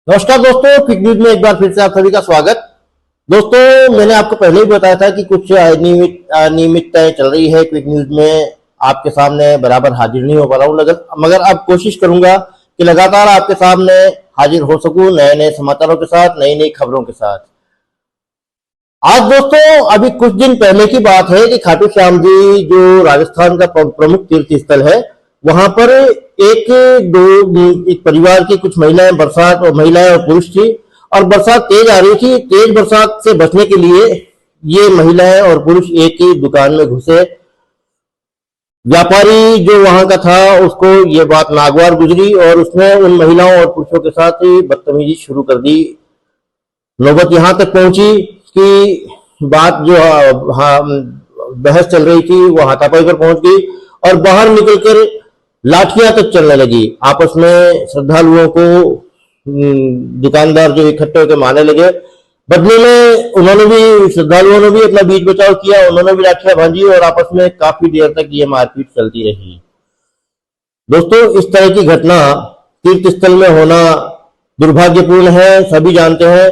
नमस्कार दोस्तों, quick news में एक बार फिर से आप सभी का स्वागत। दोस्तों, मैंने आपको पहले ही बताया था कि कुछ अनियमितताएं चल रही है। क्विक न्यूज में आपके सामने बराबर हाजिर नहीं हो पा रहा हूं, मगर अब कोशिश करूंगा कि लगातार आपके सामने हाजिर हो सकूं नए नए समाचारों के साथ, नई नई खबरों के साथ। आज दोस्तों, अभी कुछ दिन पहले की बात है कि खाटू श्याम जी जो राजस्थान का प्रमुख तीर्थ स्थल है, वहां पर एक परिवार की कुछ महिलाएं और पुरुष थी, और बरसात तेज आ रही थी। तेज बरसात से बचने के लिए ये महिलाएं और पुरुष एक ही दुकान में घुसे। व्यापारी जो वहां का था उसको ये बात नागवार गुजरी और उसने उन महिलाओं और पुरुषों के साथ ही बदतमीजी शुरू कर दी। नौबत यहां तक पहुंची कि बात जो बहस चल रही थी वो हाथापाई पर पहुंच गई और बाहर निकलकर लाठियां तक चलने लगी। आपस में श्रद्धालुओं को दुकानदार जो इकट्ठे होकर मारने लगे। बदले में श्रद्धालुओं ने भी अपना बीच बचाव किया, उन्होंने भी लाठियां भांजी और आपस में काफी देर तक ये मारपीट चलती रही। दोस्तों, इस तरह की घटना तीर्थ स्थल में होना दुर्भाग्यपूर्ण है, सभी जानते हैं।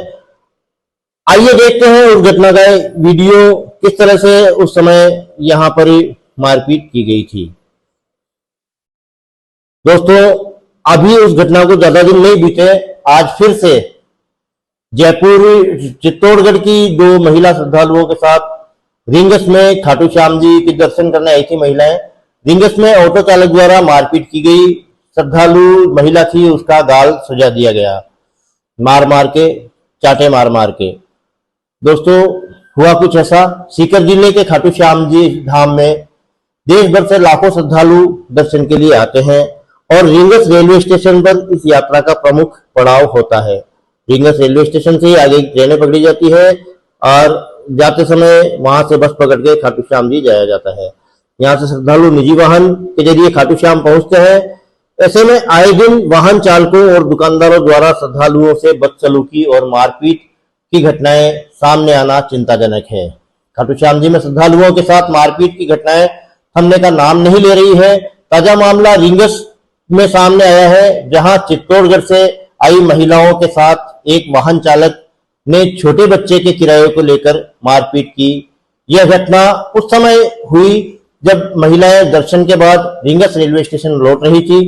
आइए देखते हैं उस घटना का वीडियो, किस तरह से उस समय यहां पर मारपीट की गई थी। दोस्तों, अभी उस घटना को ज्यादा दिन नहीं बीते, आज फिर से जयपुर चित्तौड़गढ़ की दो महिला श्रद्धालुओं के साथ रिंगस में खाटू श्याम जी के दर्शन करने आई थी महिलाएं। रिंगस में ऑटो चालक द्वारा मारपीट की गई। श्रद्धालु महिला थी, उसका गाल सुझा दिया गया, मार मार के, चाटे मार मार के। दोस्तों, हुआ कुछ ऐसा, सीकर जिले के खाटू श्याम जी धाम में देश भर से लाखों श्रद्धालु दर्शन के लिए आते हैं और रिंगस रेलवे स्टेशन पर इस यात्रा का प्रमुख पड़ाव होता है। रिंगस रेलवे स्टेशन से ही आगे ट्रेनें पकड़ी जाती है और जाते समय वहां से बस पकड़ के खाटू श्याम जी जाया जाता है। यहाँ से श्रद्धालु निजी वाहन के जरिए खाटू श्याम पहुंचते हैं। ऐसे में आए दिन वाहन चालकों और दुकानदारों द्वारा श्रद्धालुओं से बदसलूकी और मारपीट की घटनाएं सामने आना चिंताजनक है। खाटू श्याम जी में श्रद्धालुओं के साथ मारपीट की घटनाएं थमने का नाम नहीं ले रही है। ताजा मामला रिंगस में सामने आया है, जहां चित्तौड़गढ़ से आई महिलाओं के साथ एक वाहन चालक ने छोटे बच्चे के किराए को लेकर मारपीट की। यह घटना उस समय हुई जब महिलाएं दर्शन के बाद रिंगस रेलवे स्टेशन लौट रही थी।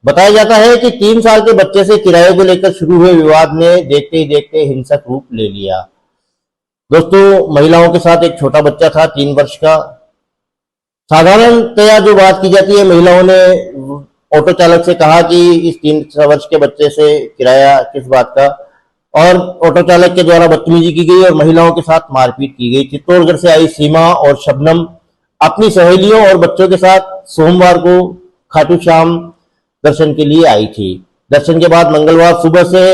बताया जाता है कि 3 साल के बच्चे से किराए को लेकर शुरू हुए विवाद ने देखते ही देखते हिंसक रूप ले लिया। दोस्तों, महिलाओं के साथ एक छोटा बच्चा था, 3 वर्ष का। साधारणतया जो बात की जाती है, महिलाओं ने ऑटो चालक से कहा कि इस 3 वर्ष के बच्चे से किराया किस बात का, और ऑटो चालक के द्वारा बदतमीजी की गई और महिलाओं के साथ मारपीट की गई। चित्तौड़गढ़ से आई सीमा और शबनम अपनी सहेलियों और बच्चों के साथ सोमवार को खाटू श्याम दर्शन के लिए आई थी। दर्शन के बाद मंगलवार सुबह से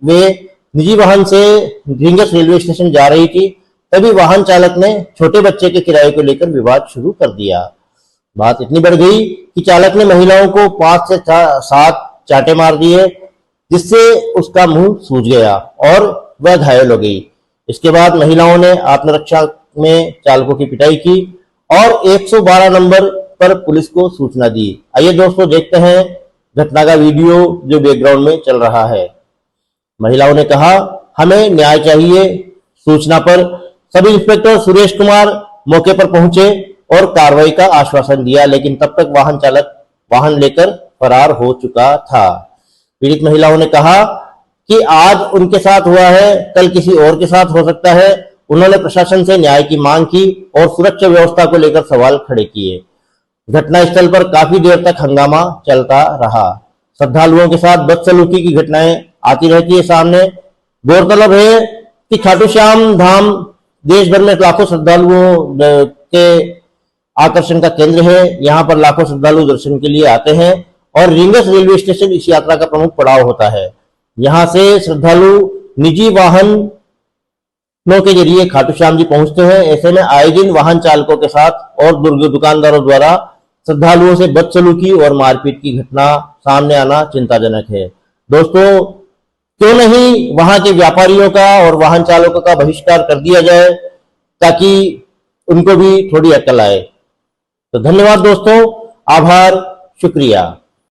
वे निजी वाहन से रिंगस रेलवे स्टेशन जा रही थी, तभी वाहन चालक ने छोटे बच्चे के किराए को लेकर विवाद शुरू कर दिया। बात इतनी बढ़ गई कि चालक ने महिलाओं को 5 से 7 चाटे मार दिए, जिससे उसका मुंह सूज गया और वह घायल हो गई। इसके बाद महिलाओं ने आत्मरक्षा में चालकों की पिटाई की और 112 नंबर पर पुलिस को सूचना दी। आइए दोस्तों, देखते हैं घटना का वीडियो जो बैकग्राउंड में चल रहा है। महिलाओं ने कहा, हमें न्याय चाहिए। सूचना पर सब इंस्पेक्टर सुरेश कुमार मौके पर पहुंचे और कार्रवाई का आश्वासन दिया, लेकिन तब तक वाहन चालक वाहन लेकर फरार हो चुका था। पीड़ित महिलाओं ने कहा कि आज उनके साथ हुआ है, कल किसी और के साथ हो सकता है। उन्होंने प्रशासन से न्याय की मांग की और सुरक्षा व्यवस्था को लेकर सवाल खड़े किए। घटनास्थल पर काफी देर तक हंगामा चलता रहा। श्रद्धालुओं के साथ बदसलूकी की घटनाएं आती रहती है सामने। गौरतलब है कि खाटू श्याम धाम देश भर में लाखों श्रद्धालुओं के आकर्षण का केंद्र है। यहाँ पर लाखों श्रद्धालु दर्शन के लिए आते हैं और रिंगस रेलवे स्टेशन इस यात्रा का प्रमुख पड़ाव होता है। यहाँ से श्रद्धालु निजी वाहनों के जरिए खाटू श्याम जी पहुंचते हैं। ऐसे में आए दिन वाहन चालकों के साथ और दुकानदारों द्वारा श्रद्धालुओं से बदसलूकी और मारपीट की घटना सामने आना चिंताजनक है। दोस्तों, क्यों नहीं वहां के व्यापारियों का और वाहन चालकों का बहिष्कार कर दिया जाए, ताकि उनको भी थोड़ी अक्ल आए। तो धन्यवाद दोस्तों, आभार, शुक्रिया।